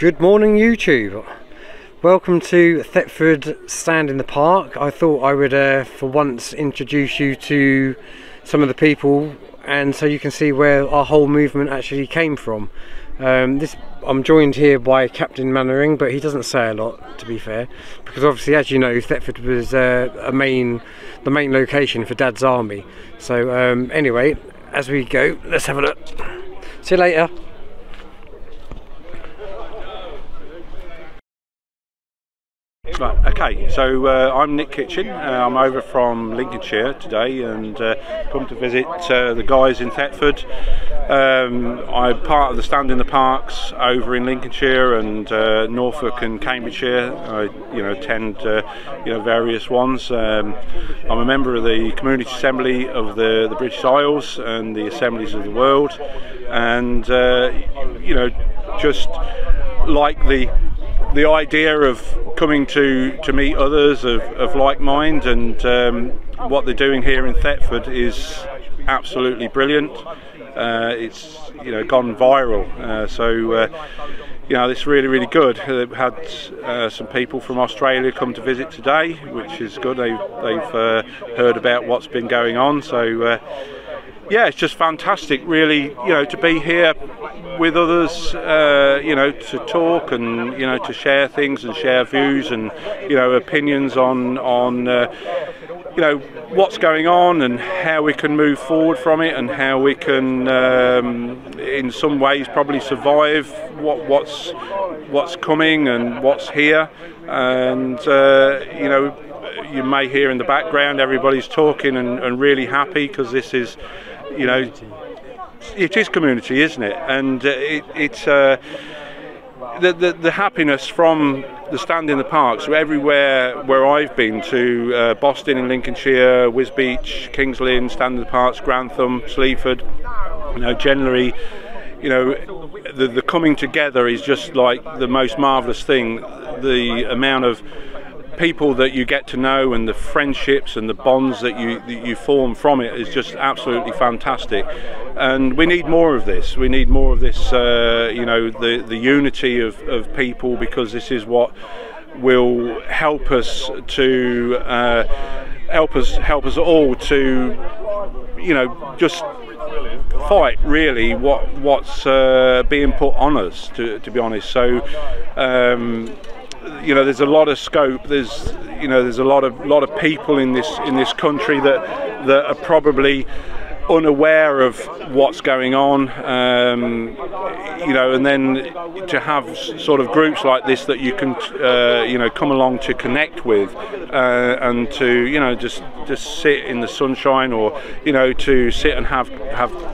Good morning YouTube. Welcome to Thetford Stand in the Park. I thought I would for once introduce you to some of the people, and so you can see where our whole movement actually came from. I'm joined here by Captain Mannering, but he doesn't say a lot, to be fair, because obviously, as you know, Thetford was the main location for Dad's army. So anyway, as we go, let's have a look. See you later. Right, okay, so I'm Nick Kitchen. I'm over from Lincolnshire today and come to visit the guys in Thetford. I'm part of the Stand in the Parks over in Lincolnshire and Norfolk and Cambridgeshire. I attend various ones. I'm a member of the Community Assembly of the British Isles and the Assemblies of the World, and just like the idea of coming to meet others of like mind, and what they're doing here in Thetford is absolutely brilliant. It's gone viral, so it's really good. They've had some people from Australia come to visit today, which is good. They've heard about what's been going on, so yeah, it's just fantastic, really, to be here with others, to talk and to share things and share views and opinions on what's going on and how we can move forward from it, and how we can in some ways probably survive what's coming and what's here. And you may hear in the background everybody's talking and really happy, because this is it is community, isn't it? And it's the happiness from the Stand in the Parks. So everywhere where I've been to, Boston in Lincolnshire, Wisbech, Kings Lynn, Stand in the Parks, Grantham, Sleaford, generally, the coming together is just like the most marvellous thing. The amount of people that you get to know and the friendships and the bonds that you form from it is just absolutely fantastic, and we need more of this. We need more of this, the unity of people, because this is what will help us to help us all to just fight really what's being put on us, to be honest. So there's a lot of scope. There's a lot of people in this country that are probably unaware of what's going on, and then to have sort of groups like this that you can come along to connect with, and to just sit in the sunshine, or to sit and have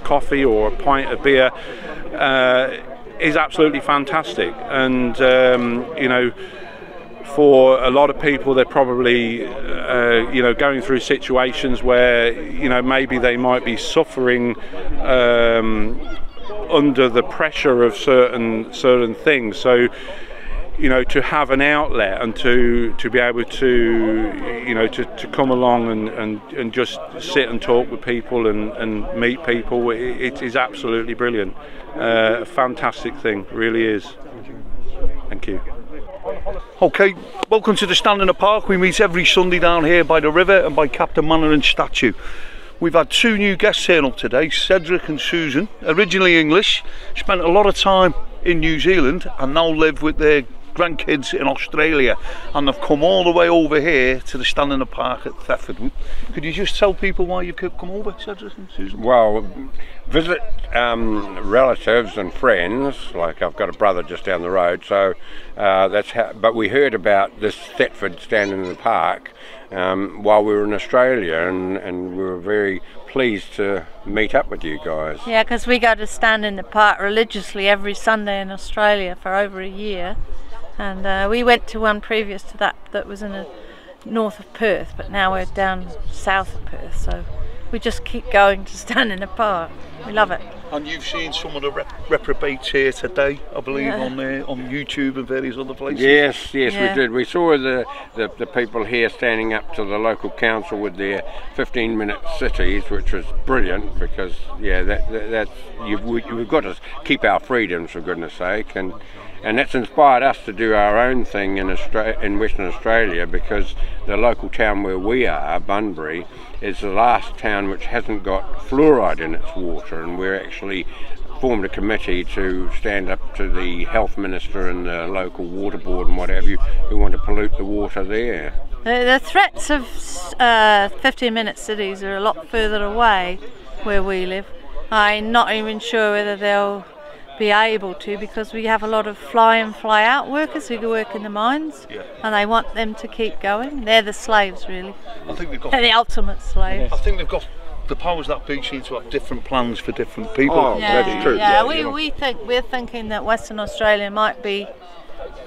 coffee or a pint of beer, is absolutely fantastic. And for a lot of people, they're probably going through situations where maybe they might be suffering under the pressure of certain things. So to have an outlet and to be able to to come along and just sit and talk with people and meet people, it is absolutely brilliant. A fantastic thing, really is. Thank you. Okay, welcome to the Stand in the Park. We meet every Sunday down here by the river and by Captain Mannering's statue. We've had two new guests turn up today, Cedric and Susan, originally English, spent a lot of time in New Zealand and now live with their grandkids in Australia, and they've come all the way over here to the Stand in the Park at Thetford. Could you just tell people why you've come over, Cedric and Susan? Well, visit relatives and friends. Like, I've got a brother just down the road, so that's how. But we heard about this Thetford Stand in the Park while we were in Australia, and we were very pleased to meet up with you guys. Yeah, because we go to Stand in the Park religiously every Sunday in Australia for over a year. And we went to one previous to that was in the north of Perth, but now we're down south of Perth, so we just keep going to Stand in the Park. We love it. And you've seen some of the reprobates here today, I believe, on YouTube and various other places. Yes, we did. We saw the people here standing up to the local council with their 15-minute cities, which was brilliant, because we've got to keep our freedoms, for goodness sake, and and that's inspired us to do our own thing in Western Australia, because the local town where we are, Bunbury, is the last town which hasn't got fluoride in its water, and we're actually formed a committee to stand up to the health minister and the local water board and what have you, who want to pollute the water there. The threats of 15-minute cities are a lot further away where we live. I'm not even sure whether they'll be able to, because we have a lot of fly-in fly-out workers who work in the mines, and they want them to keep going. They're the slaves, really. I think they've got the ultimate slaves. I think they've got the powers that be seem to have different plans for different people. Oh, that's true. Yeah, we're thinking that Western Australia might be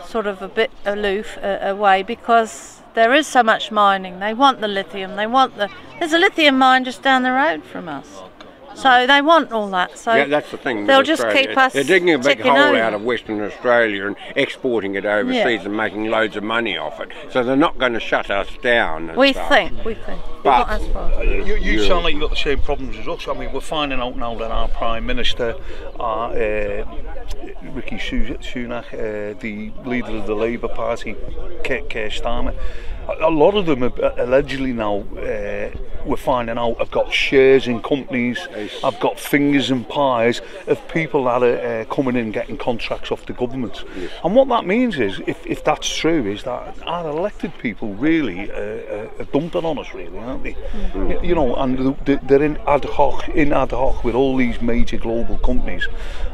sort of a bit aloof away, because there is so much mining. They want the lithium. There's a lithium mine just down the road from us. So they want all that. So yeah, that's the thing. They'll just keep us. They're digging a big hole over. out of Western Australia and exporting it overseas and making loads of money off it. So they're not going to shut us down. We think. But not as far. You sound like you've got the same problems as us. I mean, we're finding out now that our Prime Minister, Rishi Sunak, the leader of the Labour Party, Keir Starmer, a lot of them are allegedly now, we're finding out, have got shares in companies, have got fingers and pies of people that are coming in getting contracts off the government. Yes. And what that means is, if that's true, is that our elected people really are dumping on us, really, aren't they? Mm-hmm. You know, and they're in ad hoc with all these major global companies.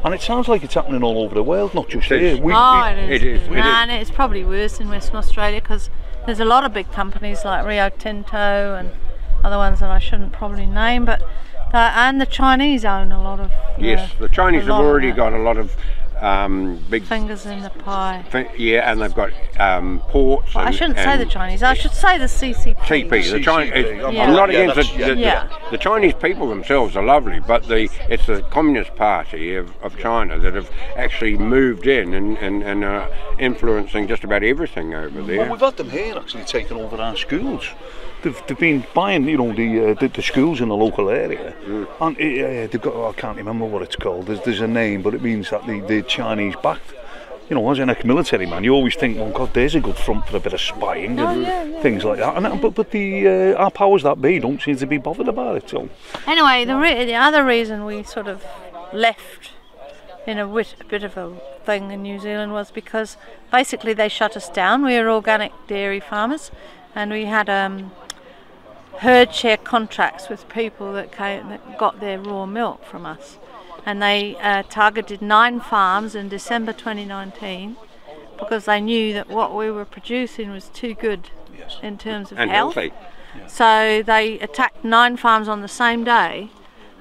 And it sounds like it's happening all over the world, not just here. It is. And it's probably worse in Western Australia, because there's a lot of big companies like Rio Tinto and other ones that I shouldn't probably name, but and the Chinese own a lot of. Yes, the Chinese have already got a lot of big fingers in the pie. Yeah, and they've got ports. Well, I shouldn't say the Chinese. I should say the CCP. The Chinese. I'm not against the Chinese people themselves are lovely, but it's the Communist Party of China that have actually moved in and are influencing just about everything over there. Well, we've had them here actually taking over our schools. They've been buying, you know, the schools in the local area, and they've got, I can't remember what it's called. There's a name, but it means that the Chinese backed. You know, as an ex-military man, you always think, oh God, there's a good front for a bit of spying and things like that. And but our powers that be don't seem to be bothered about it. So anyway, the other reason we sort of left in a bit of a thing in New Zealand was because basically they shut us down. We were organic dairy farmers, and we had herd share contracts with people that got their raw milk from us, and they targeted 9 farms in December 2019 because they knew that what we were producing was too good in terms of health. Healthy. So they attacked 9 farms on the same day,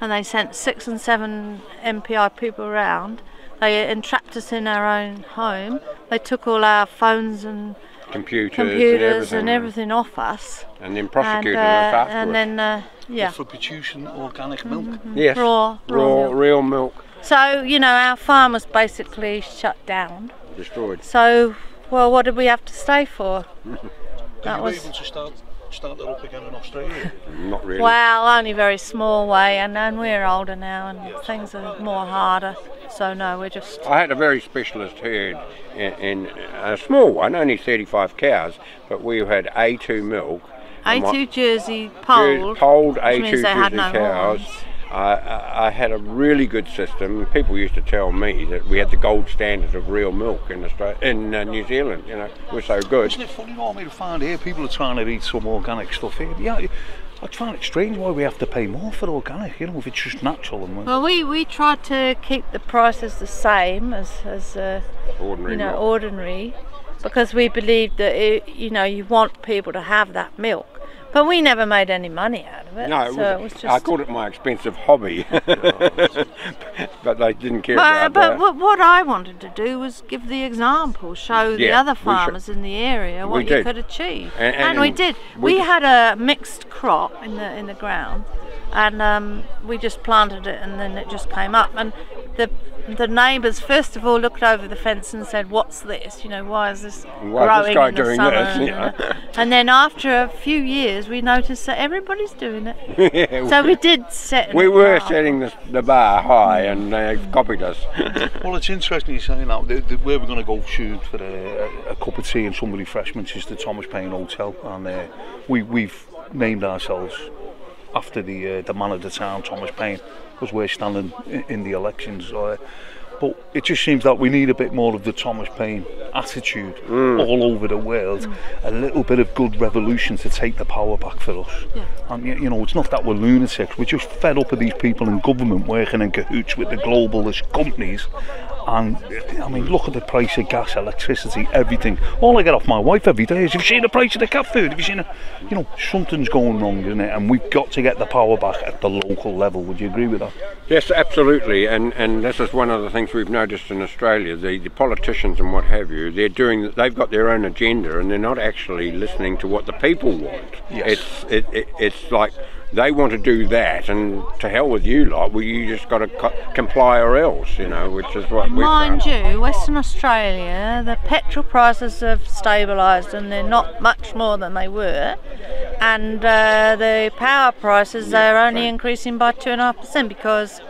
and they sent 6 and 7 MPI people around. They entrapped us in our own home. They took all our phones and computers and everything off us, and then prosecuted us afterwards. And then for producing organic milk. Yes, raw real milk. So you know, our farm was basically shut down, destroyed. So well, what did we have to stay for? That was able to start that up again in Australia. Not really. Well, only very small way, and we're older now, and things are more harder. So no, we're just. I had a very specialist herd in a small one, only 35 cows, but we had A2 milk. A2 Jersey polled A2 Jersey cows. I had a really good system. People used to tell me that we had the gold standard of real milk in Australia, in New Zealand. You know, we're so good. Isn't it funny what we find here? People are trying to eat some organic stuff here. Yeah, I find it strange why we have to pay more for organic. You know, if it's just natural. Well, we try to keep the prices the same as ordinary, because we believe that you want people to have that milk. But we never made any money out of it. No, it was just. I called it my expensive hobby, but they didn't care about that. But what I wanted to do was give the example, show the other farmers in the area what you could achieve, and we did. We had a mixed crop in the ground, and we just planted it, and then it just came up. And the neighbours first of all looked over the fence and said, "What's this? You know, why is this Why is this guy growing in the doing summer?" this? Yeah. And then after a few years, we noticed that everybody's doing it. Yeah, So we did set. we were up. setting the bar high, and they copied us. Well, it's interesting you saying that. Where we're going to go soon for a cup of tea and some refreshments is the Thomas Paine Hotel, and we've named ourselves after the man of the town, Thomas Paine, because we're standing in the elections. But it just seems that we need a bit more of the Thomas Paine attitude all over the world, a little bit of good revolution to take the power back for us. Yeah. And you know, it's not that we're lunatics, we're just fed up of these people in government working in cahoots with the globalist companies. And I mean, look at the price of gas, electricity, everything. All I get off my wife every day is, have you seen the price of the cat food? Have you seen it? You know, something's going wrong, isn't it? And we've got to get the power back at the local level. Would you agree with that? Yes, absolutely, and this is one of the things we've noticed in Australia. The politicians and what have you, they've got their own agenda, and they're not actually listening to what the people want. Yes. It's like they want to do that, and to hell with you lot. Well, you just got to comply or else, you know, which is what we've Mind done. you, Western Australia, the petrol prices have stabilised and they're not much more than they were, and the power prices are only increasing by 2.5% because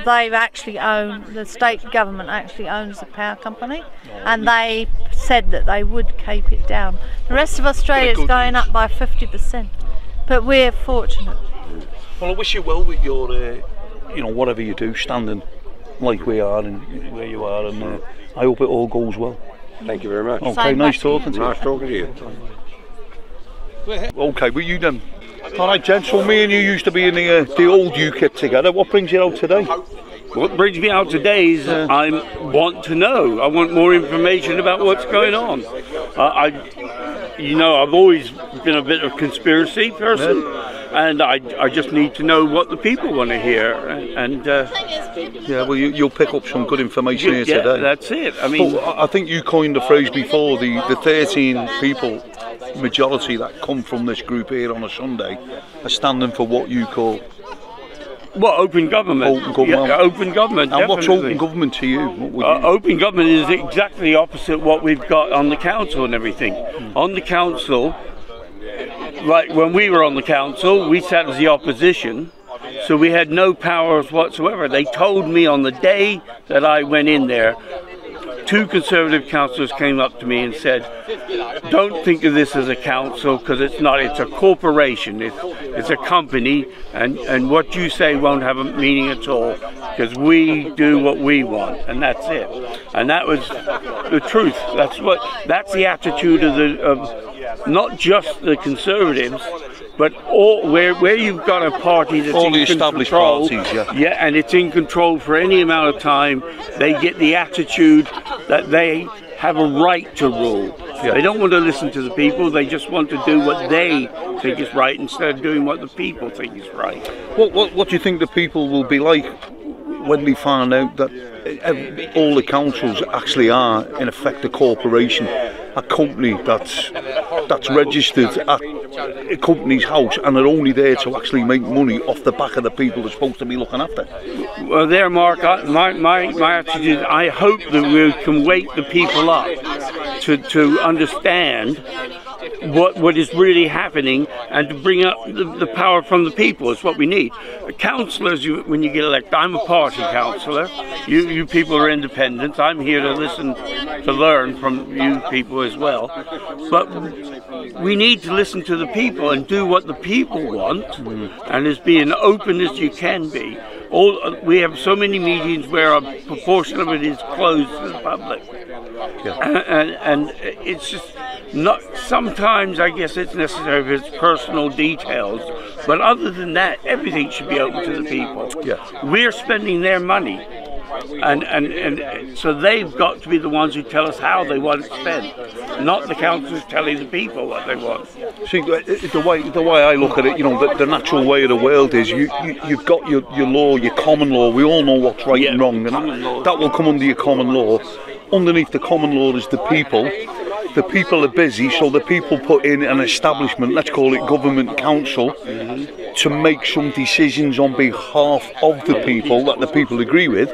they've actually owned, the state government actually owns the power company, and they said that they would keep it down. The rest of Australia is going up by 50%, but we're fortunate. Well, I wish you well with your, you know, whatever you do, standing like we are and where you are, and I hope it all goes well. Thank you very much. Okay, Same nice back to you. talking to you. Nice talking to you. Okay, but you then. All right, gents, so me and you used to be in the old UKIP together. What brings you out today? What brings me out today is I want to know. I want more information about what's going on. You know, I've always been a bit of a conspiracy person, and I just need to know what the people want to hear. And yeah, well, you'll pick up some good information here today. That's it. I mean, but I think you coined the phrase before, the 13 people, majority that come from this group here on a Sunday, are standing for what you call... well, open government. Open government. Yeah, open government. And what's definitely. open government to you? What would you... Open government is exactly opposite what we've got on the council and everything. On the council, like when we were on the council, we sat as the opposition, so we had no powers whatsoever. They told me on the day that I went in there, 2 Conservative councillors came up to me and said, "Don't think of this as a council, because it's not. It's a corporation. It's a company, and what you say won't have a meaning at all, because we do what we want, and that's it." And that was the truth. That's the attitude of not just the Conservatives, but where you've got a party that's all in the established control, parties, yeah, and it's in control for any amount of time, they get the attitude that they have a right to rule. Yeah. They don't want to listen to the people, they just want to do what they think is right instead of doing what the people think is right. What do you think the people will be like when they find out that all the councils actually are in effect a corporation, a company that's registered at a company's house, and are only there to actually make money off the back of the people they're supposed to be looking after? Well, there, Mark, my attitude is I hope that we can wake the people up to understand what is really happening, and to bring up the power from the people. It's what we need. Councillors, when you get elected, I'm a party councillor. You people are independents. I'm here to listen, to learn from you people as well. But we need to listen to the people and do what the people want, and as being open as you can be. We have so many meetings where a proportion of it is closed to the public. Yeah. And it's just not, sometimes I guess it's necessary if it's personal details, but other than that, everything should be open to the people. Yeah. We're spending their money, and so they've got to be the ones who tell us how they want it spent, not the councillors telling the people what they want. See, the way I look at it, you know, the natural way of the world is you've got your law, your common law. We all know what's right and wrong, and that will come under your common law. Underneath the common law is the people. The people are busy, so the people put in an establishment, let's call it government council, to make some decisions on behalf of the people that the people agree with.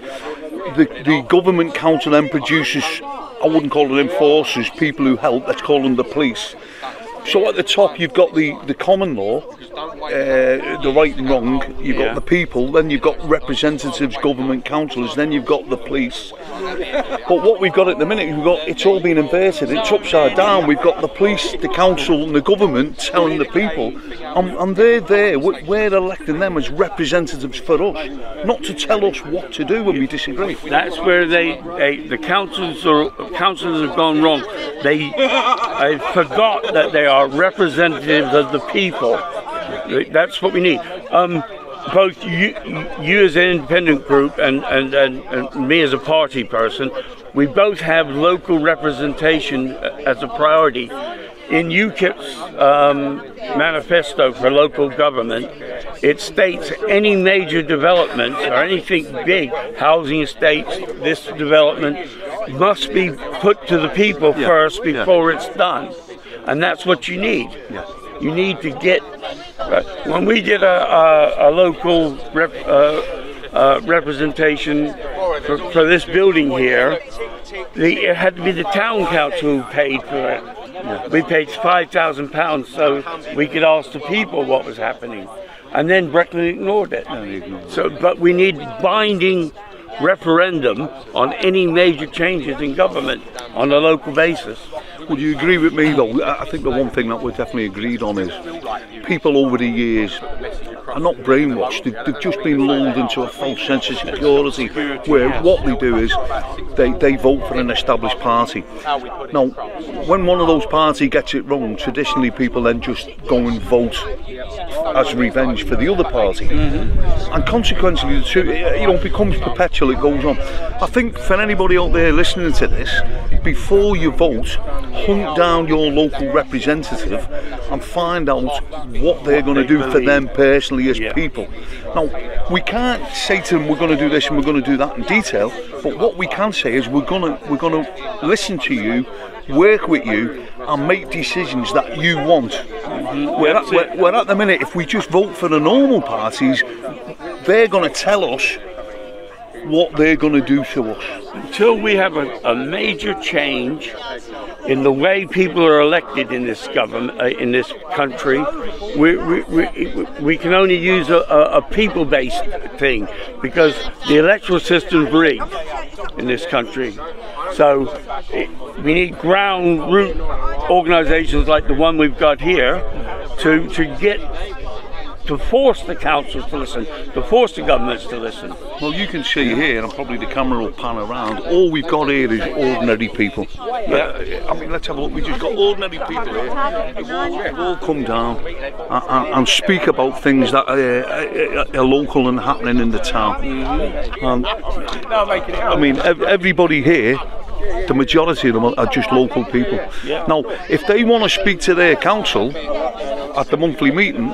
The government council then produces, I wouldn't call them enforcers, people who help, let's call them the police. So at the top you've got the common law, the right and wrong, you've got the people, then you've got representatives, government councillors, then you've got the police. But what we've got at the minute, it's all been inverted, it's upside down. We've got the police, the council and the government telling the people, and they're there, we're electing them as representatives for us, not to tell us what to do when we disagree. That's where the councillors have gone wrong. They forgot that they are representatives of the people. That's what we need. Both you as an independent group and me as a party person, we both have local representation as a priority. In UKIP's manifesto for local government, it states any major development or anything big, housing estates, this development, must be put to the people first before it's done. And that's what you need. You need to get, when we did a local representation for this building here, it had to be the town council who paid for it. We paid £5,000 so we could ask the people what was happening. And then Breckley ignored it. So, but we need binding referendum on any major changes in government on a local basis. Would you agree with me though? I think the one thing that we're definitely agreed on is people over the years are not brainwashed, they've just been lulled into a false sense of security where what they do is they vote for an established party. Now, when one of those parties gets it wrong, traditionally people then just go and vote as revenge for the other party. And consequently, it becomes perpetual, it goes on. I think for anybody out there listening to this, before you vote, hunt down your local representative and find out what they're going to do for them personally as people. Now, we can't say to them we're going to do this and we're going to do that in detail, but what we can say is we're going to listen to you, work with you and make decisions that you want. Where at the minute, if we just vote for the normal parties, they're going to tell us what they're going to do to us. Until we have a major change in the way people are elected in this government, in this country, we can only use a people-based thing because the electoral system's rigged in this country. So we need ground root organisations like the one we've got here to force the councils to listen, to force the governments to listen. Well, you can see here, and probably the camera will pan around, all we've got here is ordinary people. I mean, let's have a look, we just got ordinary people here who all come down and speak about things that are local and happening in the town. I mean, everybody here, the majority of them are just local people. Now, if they want to speak to their council at the monthly meeting,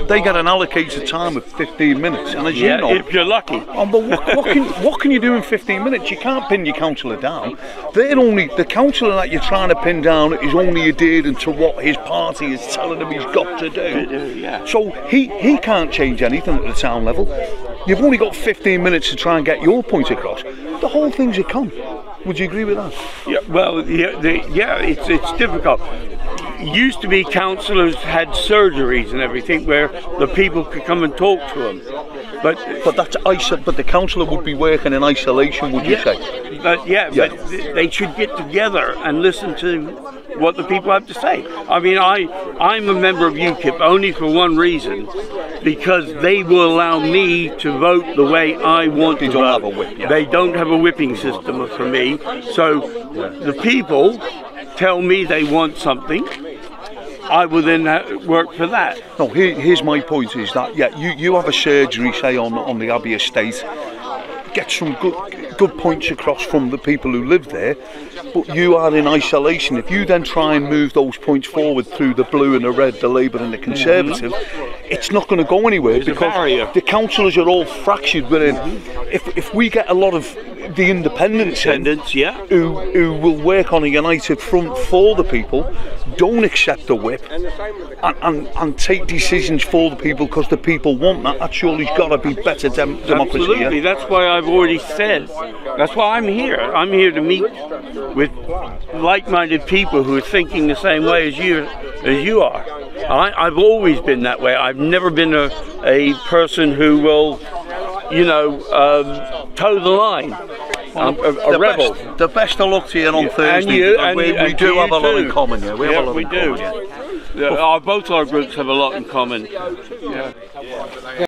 they get an allocated time of 15 minutes. And as you know, if you're lucky. But what can you do in 15 minutes? You can't pin your councillor down. The councillor that you're trying to pin down is only adhering to what his party is telling him he's got to do. So he can't change anything at the town level. You've only got 15 minutes to try and get your point across. The whole thing's a con. Would you agree with that? Yeah, well, it's difficult. It used to be councillors had surgeries and everything where the people could come and talk to them. But the councillor would be working in isolation, would you say? But they should get together and listen to what the people have to say. I mean, I'm a member of UKIP only for one reason, because they will allow me to vote the way I want to vote. They don't have a whipping system for me. So the people tell me they want something, I will then work for that. No, here's my point is that, you have a surgery, say, on the Abbey estate, get some good points across from the people who live there, but you are in isolation. If you then try and move those points forward through the blue and the red, the Labour and the Conservative, it's not going to go anywhere because the councillors are all fractured within. If we get a lot of the independents, yeah, who will work on a united front for the people, don't accept the whip, and take decisions for the people because the people want that. That surely's got to be better democracy. Absolutely, that's why I've already said. That's why I'm here. I'm here to meet with like-minded people who are thinking the same way as you are. I've always been that way. I've never been a person who will, you know, toe the line. I'm a rebel. The best of luck to you on Thursday. And we do have a lot in common. Yeah, we have a lot in common. Yeah. Both our groups have a lot in common. Yeah.